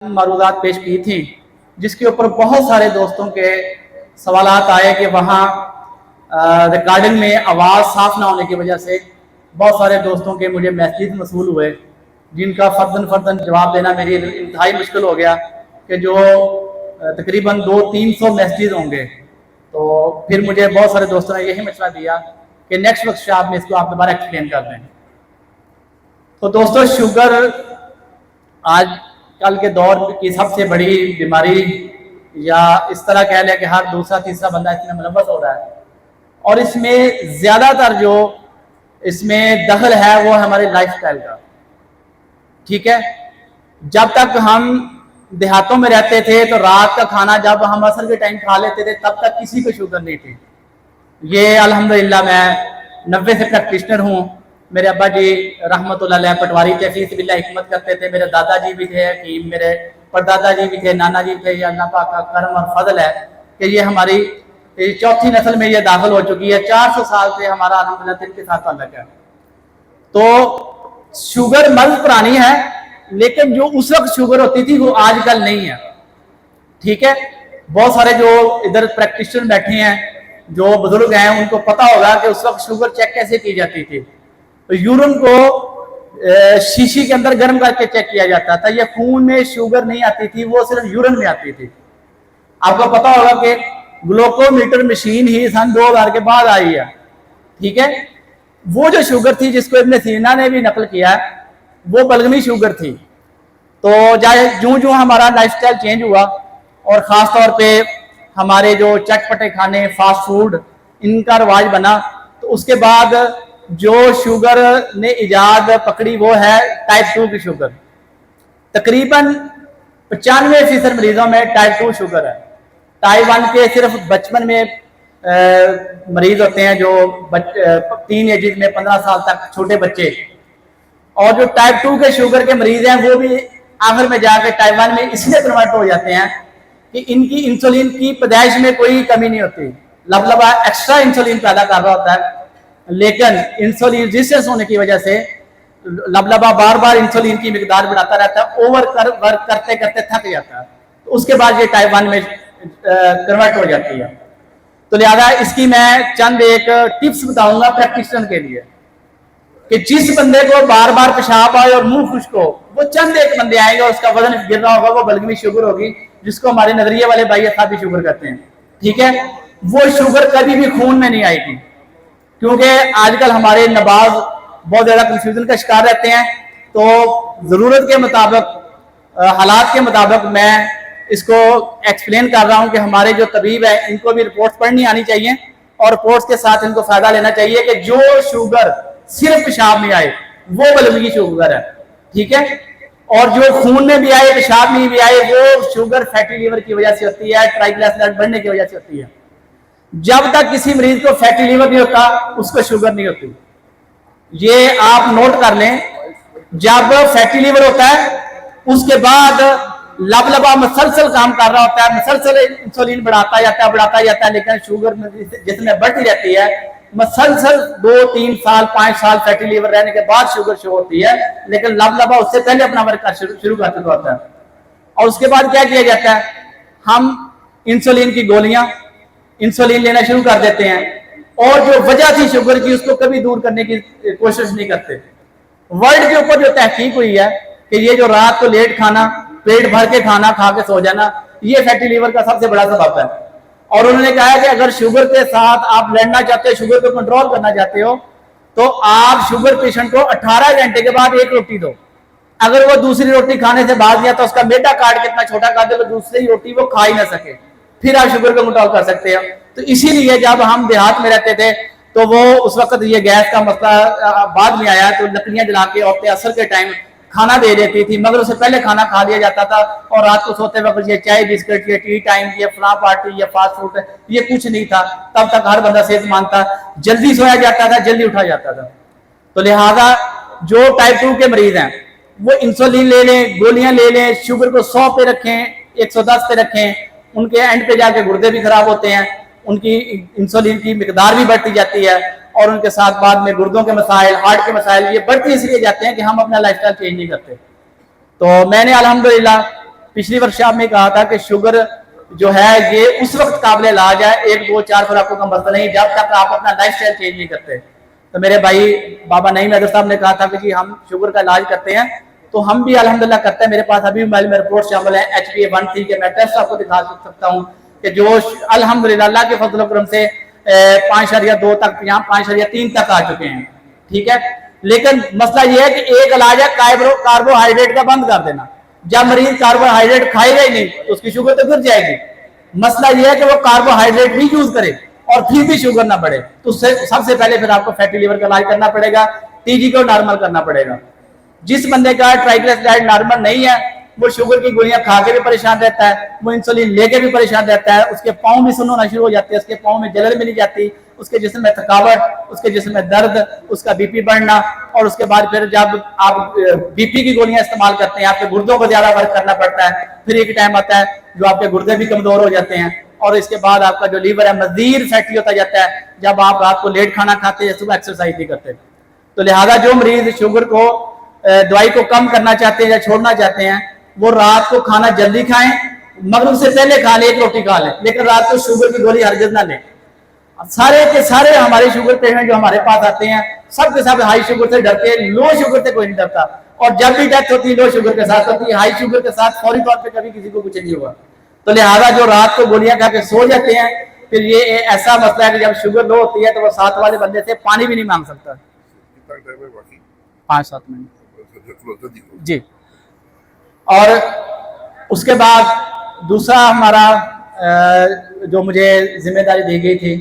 मरूदात पेश की थी, जिसके ऊपर बहुत सारे दोस्तों के सवालात आए कि वहाँ रिकॉर्डिंग में आवाज़ साफ ना होने की वजह से बहुत सारे दोस्तों के मुझे मैसेज मसूल हुए, जिनका फर्दन जवाब देना मेरी इंतहाई मुश्किल हो गया कि जो तकरीबन 200-300 मैसेज होंगे। तो फिर मुझे बहुत सारे दोस्तों ने यही मशवरा दिया कि नेक्स्ट वर्कशॉप में इसको आप दोबारा एक्सप्लेन कर दें। तो दोस्तों, शुगर आज कल के दौर की सबसे बड़ी बीमारी, या इस तरह कह लें कि हर दूसरा तीसरा बंदा इसमें मुलव्वस हो रहा है, और इसमें ज़्यादातर जो इसमें दखल है वो हमारे लाइफस्टाइल का। ठीक है, जब तक हम देहातों में रहते थे तो रात का खाना जब हम असर के टाइम खा लेते थे तब तक किसी को शुगर नहीं थी। ये अल्हम्दुलिल्लाह मैं 90 से प्रैक्टिशनर हूँ। मेरे अब्बा जी रहमतुल्लाह अलैह पटवारी थे, फीस बिल्ला हिकमत करते थे। मेरे दादाजी भी थे हकीम, मेरे परदादा जी भी थे, नाना जी थे। ये अल्लाह पाक का करम और फजल है कि ये हमारी चौथी नस्ल में ये दाखिल हो चुकी है। 400 साल से हमारा अल्हम्दुलिल्लाह इनके साथ ताल्लुक है। तो शुगर मर्ज पुरानी है, लेकिन जो उस वक्त शुगर होती थी वो आजकल नहीं है। ठीक है, बहुत सारे जो इधर प्रैक्टिशनर बैठे हैं, जो बुजुर्ग हैं, उनको पता होगा कि उस वक्त शुगर चेक कैसे की जाती थी। तो यूरिन को शीशी के अंदर गर्म करके चेक किया जाता था। ये खून में शुगर नहीं आती थी, वो सिर्फ यूरिन में आती थी। आपको पता होगा कि ग्लूकोमीटर मशीन ही सन 2000 के बाद आई है। ठीक है, वो जो शुगर थी जिसको इब्न सीना ने भी नकल किया, वो बलगमी शुगर थी। तो जूं जूं हमारा लाइफस्टाइल चेंज हुआ और ख़ास तौर पे हमारे जो चटपटे खाने, फास्ट फूड, इनका रवाज बना, तो उसके बाद जो शुगर ने इजाद पकड़ी वो है टाइप 2 की शुगर। तकरीबन 95% मरीजों में टाइप 2 शुगर है। टाइप 1 के सिर्फ बचपन में मरीज होते हैं, जो टीन एज में 15 साल तक छोटे बच्चे। और जो टाइप 2 के शुगर के मरीज हैं वो भी आखिर में जाकर टाइप 1 में इसलिए कन्वर्ट हो जाते हैं कि इनकी इंसुलिन की पैदाइश में कोई कमी नहीं होती। लबलबा एक्स्ट्रा इंसुलिन पैदा कर रहा होता है, लेकिन इंसुलिन रेजिस्टेंस होने की वजह से लबलबा बार बार इंसुलिन की मिकदार बढ़ाता रहता है, वर्क करते करते थक जाता है। तो उसके बाद ये टाइप 1 में कन्वर्ट हो जाती है। तो लिहाजा इसकी मैं चंद एक टिप्स बताऊंगा प्रैक्टिशनर के लिए कि जिस बंदे को बार बार पेशाब आए और मुंह खुश्क हो, वो चंद एक बंदे आएंगे और उसका वजन गिर रहा होगा, वो बलगमी शुगर होगी, जिसको हमारे नजरिए वाले भाई असाबी शुगर कहते हैं। ठीक है, वो शुगर कभी भी खून में नहीं आएगी, क्योंकि आजकल हमारे नवाब बहुत ज्यादा कंफ्यूजन का शिकार रहते हैं। तो जरूरत के मुताबिक, हालात के मुताबिक मैं इसको एक्सप्लेन कर रहा हूं कि हमारे जो तबीब है इनको भी रिपोर्ट्स पढ़नी आनी चाहिए, और रिपोर्ट्स के साथ इनको फायदा लेना चाहिए कि जो शुगर सिर्फ पेशाब में आए वो बलगमी शुगर है। ठीक है, और जो खून में भी आए, पेशाब में भी आए, वो शुगर फैटी लीवर की वजह से होती है, ट्राइग्लिसराइड बढ़ने की वजह से होती है। जब तक किसी मरीज को फैटी लीवर नहीं होता उसको शुगर नहीं होती। ये आप नोट कर लें, जब फैटी लीवर होता है उसके बाद लबलबा मुसलसल काम कर रहा होता है, मुसलसल इंसुलिन बढ़ाता जाता है, लेकिन शुगर जिसमें बढ़ती रहती है, मुसलसल 2-3 साल 5 साल फैटी लीवर रहने के बाद शुगर शो होती है, लेकिन लबलबा उससे पहले अपना वर्क शुरू कर चुका होता है। और उसके बाद क्या किया जाता है, हम इंसुलिन की गोलियां, इंसुलिन लेना शुरू कर देते हैं, और जो वजह थी शुगर की उसको कभी दूर करने की कोशिश नहीं करते। वर्ल्ड के ऊपर जो तहकीक हुई है कि ये जो रात को लेट खाना, पेट भर के खाना खा के सो जाना, ये फैटी लीवर का सबसे बड़ा सबब है। और उन्होंने कहा कि अगर शुगर के साथ आप लड़ना चाहते हो, शुगर को कंट्रोल करना चाहते हो, तो आप शुगर पेशेंट को 18 घंटे के बाद एक रोटी दो। अगर वो दूसरी रोटी खाने से भाग गया तो उसका मेदा कार्ड कितना छोटा कर दे तो दूसरी रोटी वो खा ही ना सके, फिर आप शुगर को कंट्रोल कर सकते हो। तो इसीलिए जब हम देहात में रहते थे तो वो उस वक्त ये गैस का मसला बाद में आया, तो लकड़ियां जला के औरतें असर के टाइम खाना दे देती थी, मगर उससे पहले खाना खा लिया जाता था, और रात को सोते वक्त ये चाय बिस्किट, ये टी टाइम, ये फला पार्टी, ये फास्ट फूड, ये कुछ नहीं था। तब तक हर बंदा सेहतमंद था, जल्दी सोया जाता था, जल्दी उठा जाता था। तो लिहाजा जो टाइप 2 के मरीज हैं वो इंसुलिन ले लें, गोलियां ले लें, शुगर को 100 पे रखें, 110 पे रखें, उनके एंड पे जाके गुर्दे भी खराब होते हैं, उनकी इंसुलिन की मिकदार भी बढ़ती जाती है, और उनके साथ बाद में गुर्दों के मसाइल, हार्ट के मसाइल ये बढ़ते इसलिए जाते हैं कि हम अपना लाइफस्टाइल चेंज नहीं करते। तो मैंने अल्हम्दुलिल्लाह पिछली वर्कशॉप में कहा था कि शुगर जो है ये उस वक्त काबिल इलाज है, 1 2 4 खुराकों का मसला नहीं, जब तक आप अपना लाइफ स्टाइल चेंज नहीं करते। तो मेरे भाई बाबा नईम हैदर साहब ने कहा था कि जी हम शुगर का इलाज करते हैं, तो हम भी अल्हम्दुलिल्लाह करते हैं। मेरे पास अभी मोबाइल में रिपोर्ट शामिल है HbA1c के, मैं टेस्ट आपको दिखा सकता हूँ कि जो अल्हम्दुलिल्लाह अल्लाह के फजल करम से 5.2 तक, यहाँ 5.3 तक आ चुके हैं। ठीक है, लेकिन मसला ये है कि एक इलाज है कार्बोहाइड्रेट का बंद कर देना। जब मरीज कार्बोहाइड्रेट खाएगा ही नहीं तो उसकी शुगर तो गिर जाएगी। मसला यह है कि वो कार्बोहाइड्रेट भी यूज करे और फिर भी शुगर ना बढ़े, तो सबसे पहले फिर आपको फैटी लीवर का इलाज करना पड़ेगा, TG को नॉर्मल करना पड़ेगा। जिस बंदे का ट्राइग्लिसराइड नॉर्मल नहीं है, वो शुगर की गोलियां खा के भी परेशान रहता है, वो इंसुलिन लेके भी परेशान रहता है, उसके पाँव भी सुन्न होना शुरू हो जाते हैं, उसके पाँव में जलन भी नहीं जाती, उसके जिस्म में थकावट, उसके जिस्म में दर्द, उसका BP बढ़ना, और उसके बाद फिर जब आप BP की गोलियां इस्तेमाल करते हैं आपके गुर्दों को ज्यादा वर्क करना पड़ता है। फिर एक टाइम आता है जो आपके गुर्दे भी कमजोर हो जाते हैं, और इसके बाद आपका जो लीवर है मजीद फैटी होता जाता है जब आप रात को लेट खाना खाते हैं, सुबह एक्सरसाइज नहीं करते। तो लिहाजा जो मरीज शुगर को दवाई को कम करना चाहते हैं या छोड़ना चाहते हैं, वो रात को खाना जल्दी खाएं, मगरिब से पहले खा ले, 1 रोटी खा लें, लेकिन रात को शुगर की गोली हरगिज़ ना लें। सारे के सारे हमारे शुगर पेशेंट जो हमारे पास आते हैं सब के सब हाई शुगर से डरते हैं, लो शुगर से कोई नहीं डरता, और जब भी डेथ होती है लो शुगर के साथ होती है, हाई शुगर के साथ फौरी तौर पे कभी किसी को कुछ नहीं हुआ। तो लिहाजा जो रात को गोलियां खा के सो जाते हैं, फिर ये ऐसा मसला है कि जब शुगर लो होती है तो वो साथ वाले बंदे से पानी भी नहीं मांग सकता। 5-7 मिनट जी। और उसके बाद दूसरा हमारा जो मुझे जिम्मेदारी दी गई थी